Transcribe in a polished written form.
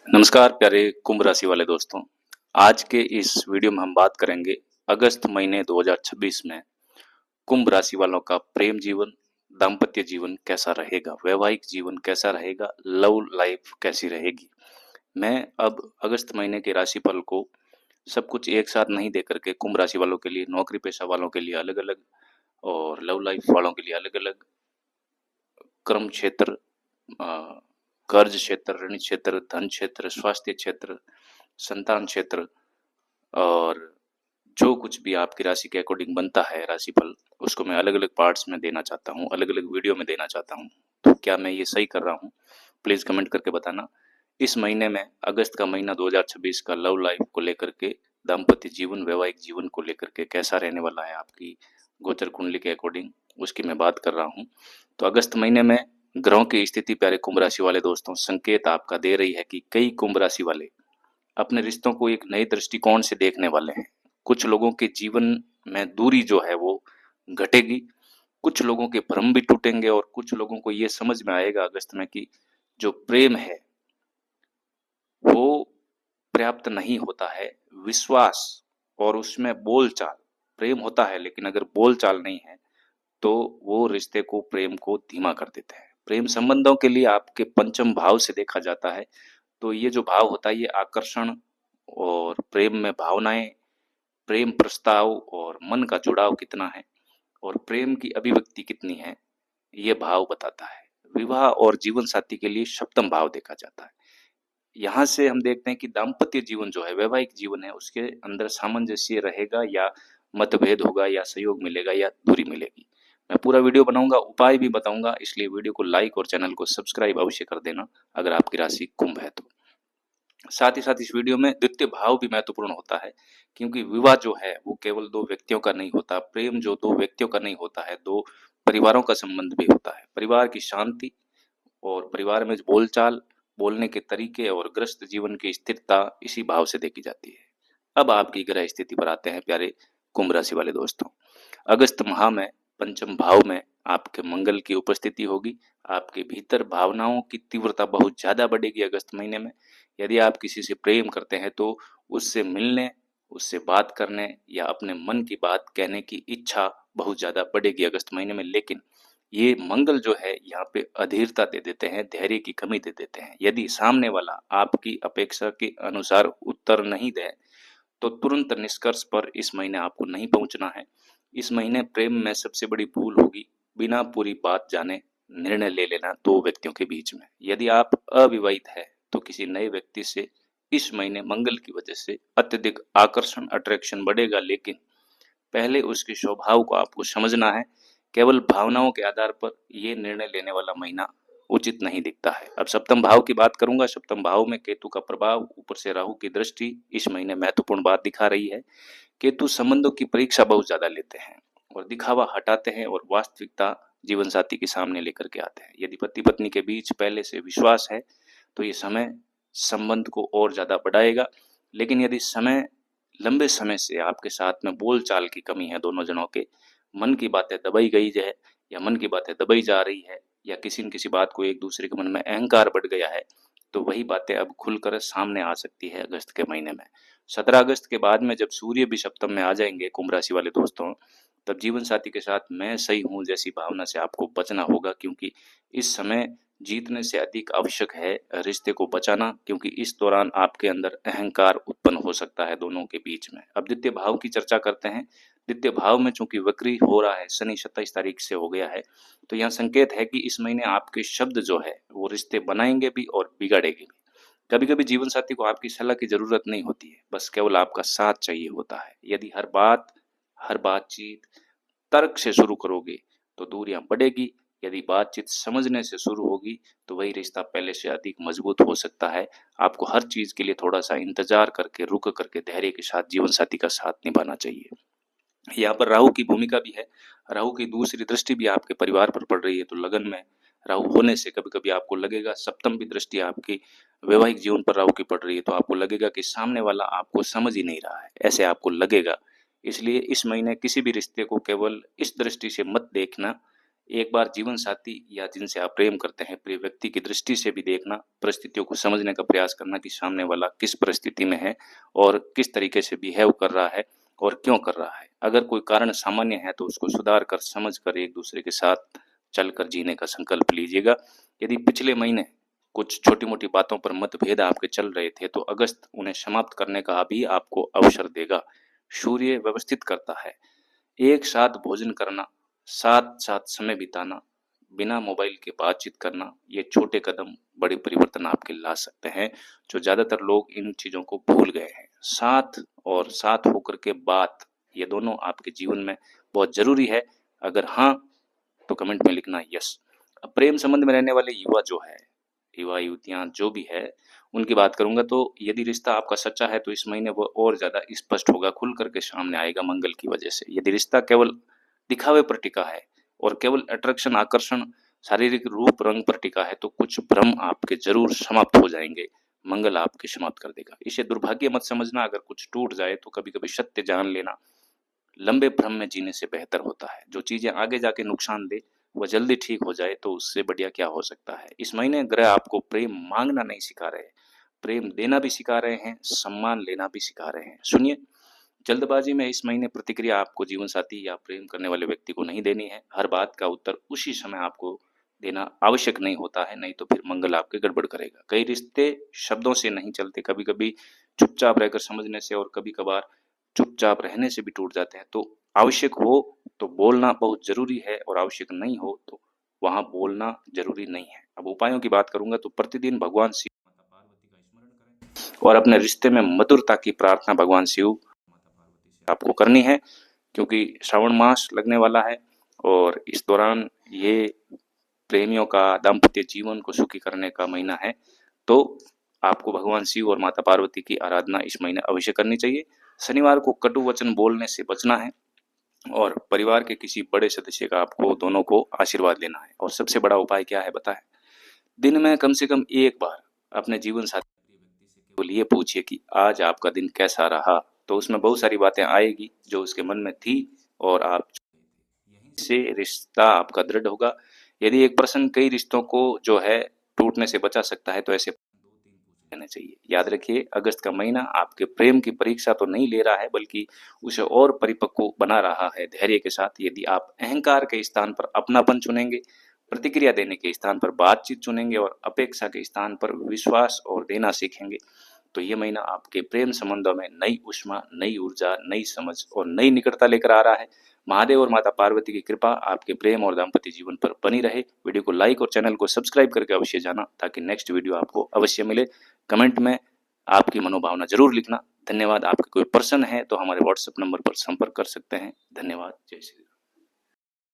नमस्कार प्यारे कुंभ राशि वाले दोस्तों। आज के इस वीडियो में हम बात करेंगे अगस्त महीने 2026 में कुंभ राशि वालों का प्रेम जीवन, दाम्पत्य जीवन कैसा रहेगा, वैवाहिक जीवन कैसा रहेगा, लव लाइफ कैसी रहेगी। मैं अब अगस्त महीने के राशिफल को सब कुछ एक साथ नहीं दे करके कुंभ राशि वालों के लिए, नौकरी पेशा वालों के लिए अलग-अलग और लव लाइफ वालों के लिए अलग-अलग कर्म क्षेत्र, कर्ज क्षेत्र, ऋण क्षेत्र, धन क्षेत्र, स्वास्थ्य क्षेत्र, संतान क्षेत्र और जो कुछ भी आपकी राशि के अकॉर्डिंग बनता है राशिफल, उसको मैं अलग-अलग पार्ट्स में देना चाहता हूँ, अलग-अलग वीडियो में देना चाहता हूँ। तो क्या मैं ये सही कर रहा हूँ? प्लीज़ कमेंट करके बताना। इस महीने में अगस्त का महीना 2026 का लव लाइफ को लेकर के, दाम्पत्य जीवन, वैवाहिक जीवन को लेकर के कैसा रहने वाला है आपकी गोचर कुंडली के अकॉर्डिंग, उसकी मैं बात कर रहा हूँ। तो अगस्त महीने में ग्रहों की स्थिति प्यारे कुंभ राशि वाले दोस्तों संकेत आपका दे रही है कि कई कुंभ राशि वाले अपने रिश्तों को एक नए दृष्टिकोण से देखने वाले हैं। कुछ लोगों के जीवन में दूरी जो है वो घटेगी, कुछ लोगों के भ्रम भी टूटेंगे और कुछ लोगों को ये समझ में आएगा अगस्त में कि जो प्रेम है वो पर्याप्त नहीं होता है। विश्वास और उसमें बोलचाल, प्रेम होता है लेकिन अगर बोलचाल नहीं है तो वो रिश्ते को, प्रेम को धीमा कर देते हैं। प्रेम संबंधों के लिए आपके पंचम भाव से देखा जाता है, तो ये जो भाव होता है ये आकर्षण और प्रेम में भावनाएं, प्रेम प्रस्ताव और मन का जुड़ाव कितना है और प्रेम की अभिव्यक्ति कितनी है, ये भाव बताता है। विवाह और जीवन साथी के लिए सप्तम भाव देखा जाता है। यहाँ से हम देखते हैं कि दाम्पत्य जीवन जो है, वैवाहिक जीवन है, उसके अंदर सामंजस्य रहेगा या मतभेद होगा या सहयोग मिलेगा या दूरी मिलेगी। मैं पूरा वीडियो बनाऊंगा, उपाय भी बताऊंगा, इसलिए वीडियो को लाइक और चैनल को सब्सक्राइब अवश्य कर देना अगर आपकी राशि कुंभ है तो। साथ ही साथ इस वीडियो में द्वितीय भाव भी महत्वपूर्ण होता है, क्योंकि विवाह जो है वो केवल दो व्यक्तियों का नहीं होता, प्रेम जो दो व्यक्तियों का नहीं होता है, दो परिवारों का संबंध भी होता है। परिवार की शांति और परिवार में बोलचाल, बोलने के तरीके और ग्रस्त जीवन की स्थिरता इसी भाव से देखी जाती है। अब आपकी ग्रह स्थिति पर आते हैं प्यारे कुंभ राशि वाले दोस्तों। अगस्त माह में पंचम भाव में आपके मंगल की उपस्थिति होगी। आपके भीतर भावनाओं की तीव्रता बहुत ज्यादा बढ़ेगी अगस्त महीने में। यदि आप किसी से प्रेम करते हैं तो उससे मिलने, उससे बात करने या अपने मन की बात कहने की इच्छा बहुत ज्यादा बढ़ेगी अगस्त महीने में। लेकिन ये मंगल जो है यहाँ पे अधीरता दे देते हैं, धैर्य की कमी दे देते हैं। यदि सामने वाला आपकी अपेक्षा के अनुसार उत्तर नहीं दे तो तुरंत निष्कर्ष पर इस महीने आपको नहीं पहुंचना है। इस महीने प्रेम में सबसे बड़ी भूल होगी बिना पूरी बात जाने निर्णय ले लेना दो व्यक्तियों के बीच में। यदि आप अविवाहित है तो किसी नए व्यक्ति से इस महीने मंगल की वजह से अत्यधिक आकर्षण, अट्रैक्शन बढ़ेगा, लेकिन पहले उसके स्वभाव को आपको समझना है। केवल भावनाओं के आधार पर ये निर्णय लेने वाला महीना उचित नहीं दिखता है। अब सप्तम भाव की बात करूंगा। सप्तम भाव में केतु का प्रभाव, ऊपर से राहु की दृष्टि इस महीने महत्वपूर्ण बात दिखा रही है। केतु संबंधों की परीक्षा बहुत ज्यादा लेते हैं और दिखावा हटाते हैं और वास्तविकता जीवन साथी के सामने लेकर के आते हैं। यदि पति पत्नी के बीच पहले से विश्वास है तो ये समय संबंध को और ज्यादा बढ़ाएगा। लेकिन यदि लंबे समय से आपके साथ में बोलचाल की कमी है, दोनों जनों के मन की बातें दबाई गई है या मन की बातें दबाई जा रही है या किसी न किसी बात को एक दूसरे के मन में अहंकार बढ़ गया है, तो वही बातें अब खुलकर सामने आ सकती है अगस्त के महीने में। 17 अगस्त के बाद में जब सूर्य भी सप्तम में आ जाएंगे कुंभ राशि वाले दोस्तों, तब जीवन साथी के साथ मैं सही हूँ जैसी भावना से आपको बचना होगा, क्योंकि इस समय जीतने से अधिक आवश्यक है रिश्ते को बचाना, क्योंकि इस दौरान आपके अंदर अहंकार उत्पन्न हो सकता है दोनों के बीच में। अब द्वितीय भाव की चर्चा करते हैं। द्वितीय भाव में चूंकि वक्री हो रहा है, शनि 27 तारीख से हो गया है, तो यहाँ संकेत है कि इस महीने आपके शब्द जो है वो रिश्ते बनाएंगे भी और बिगाड़ेंगे भी। कभी कभी जीवन साथी को आपकी सलाह की जरूरत नहीं होती है, बस केवल आपका साथ चाहिए होता है। यदि हर बातचीत तर्क से शुरू करोगे तो दूरियां बढ़ेगी। यदि बातचीत समझने से शुरू होगी तो वही रिश्ता पहले से अधिक मजबूत हो सकता है। आपको हर चीज के लिए थोड़ा सा इंतजार करके, रुक करके धैर्य के साथ जीवन साथी का साथ निभाना चाहिए। यहाँ पर राहु की भूमिका भी है। राहु की दूसरी दृष्टि भी आपके परिवार पर पड़ रही है, तो लगन में राहु होने से कभी कभी आपको लगेगा, सप्तम भी दृष्टि आपकी वैवाहिक जीवन पर राहु की पड़ रही है, तो आपको लगेगा कि सामने वाला आपको समझ ही नहीं रहा है, ऐसे आपको लगेगा। इसलिए इस महीने किसी भी रिश्ते को केवल इस दृष्टि से मत देखना एक बार जीवन साथी या जिनसे आप प्रेम करते हैं प्रिय व्यक्ति की दृष्टि से भी देखना, परिस्थितियों को समझने का प्रयास करना कि सामने वाला किस परिस्थिति में है और किस तरीके से बिहेव कर रहा है और क्यों कर रहा है। अगर कोई कारण सामान्य है तो उसको सुधार कर, समझ कर एक दूसरे के साथ चलकर जीने का संकल्प लीजिएगा। यदि पिछले महीने कुछ छोटी-मोटी बातों पर मतभेद आपके चल रहे थे तो अगस्त उन्हें समाप्त करने का भी आपको अवसर देगा। सूर्य व्यवस्थित करता है, एक साथ भोजन करना, साथ-साथ समय बिताना, बिना मोबाइल के बातचीत करना, ये छोटे कदम बड़े परिवर्तन आपके ला सकते हैं, जो ज़्यादातर लोग इन चीज़ों को भूल गए हैं। साथ और साथ होकर के बात, ये दोनों आपके जीवन में बहुत ज़रूरी है। अगर हाँ, तो कमेंट में लिखना यस। अब प्रेम संबंध में रहने वाले युवा जो है, युवा-युवतियाँ जो भी है, उनकी बात करूँगा तो यदि रिश्ता आपका सच्चा है तो इस महीने वो और ज़्यादा स्पष्ट होगा, खुल कर के सामने आएगा मंगल की वजह से। यदि रिश्ता केवल दिखावे पर टिका है और केवल अट्रैक्शन, आकर्षण, शारीरिक रूप रंग पर टिका है तो कुछ भ्रम आपके ज़रूर समाप्त हो जाएँगे। मंगल आपके समाप्त कर देगा। इसे दुर्भाग्य मत समझना, अगर कुछ टूट जाए तो कभी-कभी सत्य जान लेना लंबे भ्रम में जीने से बेहतर होता है। जो चीज़ें आगे जाके नुकसान दे, वह जल्दी ठीक हो जाए तो उससे बढ़िया क्या हो सकता है। इस महीने ग्रह आपको प्रेम माँगना नहीं सिखा रहे, प्रेम देना भी सिखा रहे हैं, सम्मान लेना भी सिखा रहे हैं। सुनिए, जल्दबाजी में इस महीने प्रतिक्रिया आपको जीवनसाथी या प्रेम करने वाले व्यक्ति को नहीं देनी है। हर बात का उत्तर उसी समय आपको देना आवश्यक नहीं होता है, नहीं तो फिर मंगल आपके गड़बड़ करेगा। कई रिश्ते शब्दों से नहीं चलते, कभी-कभी चुपचाप रहकर समझने से और कभी-कभार चुपचाप रहने से भी टूट जाते हैं। तो आवश्यक हो तो बोलना बहुत ज़रूरी है और आवश्यक नहीं हो तो वहाँ बोलना ज़रूरी नहीं है। अब उपायों की बात करूँगा तो प्रतिदिन भगवान शिव, माता पार्वती का स्मरण करें और अपने रिश्ते में मधुरता की प्रार्थना भगवान शिव, माता पार्वती से आपको करनी है, क्योंकि श्रावण मास लगने वाला है और इस दौरान ये प्रेमियों का दाम्पत्य जीवन को सुखी करने का महीना है। तो आपको भगवान शिव और माता पार्वती की आराधना इस महीने अवश्य करनी चाहिए। शनिवार को कटु वचन बोलने से बचना है और परिवार के किसी बड़े सदस्य का आपको दोनों को आशीर्वाद लेना है। और सबसे बड़ा उपाय क्या है बताएं? दिन में कम से कम एक बार अपने जीवन साथी व्यक्ति से केवल ये पूछिए कि आज आपका दिन कैसा रहा। तो उसमें बहुत सारी बातें आएगी जो उसके मन में थी और आप यहीं से रिश्ता आपका दृढ़ होगा। यदि एक पर्सन कई रिश्तों को जो है टूटने से बचा सकता है तो ऐसे 2-3 पूछ लेने चाहिए। याद रखिए, अगस्त का महीना आपके प्रेम की परीक्षा तो नहीं ले रहा है बल्कि उसे और परिपक्व बना रहा है धैर्य के साथ। यदि आप अहंकार के स्थान पर अपनापन चुनेंगे, प्रतिक्रिया देने के स्थान पर बातचीत चुनेंगे और अपेक्षा के स्थान पर विश्वास और देना सीखेंगे तो ये महीना आपके प्रेम संबंधों में नई ऊष्मा, नई ऊर्जा, नई समझ और नई निकटता लेकर आ रहा है। महादेव और माता पार्वती की कृपा आपके प्रेम और दाम्पत्य जीवन पर बनी रहे। वीडियो को लाइक और चैनल को सब्सक्राइब करके अवश्य जाना ताकि नेक्स्ट वीडियो आपको अवश्य मिले। कमेंट में आपकी मनोभावना जरूर लिखना। धन्यवाद। आपके कोई प्रश्न है तो हमारे व्हाट्सएप नंबर पर संपर्क कर सकते हैं। धन्यवाद। जय श्री राम।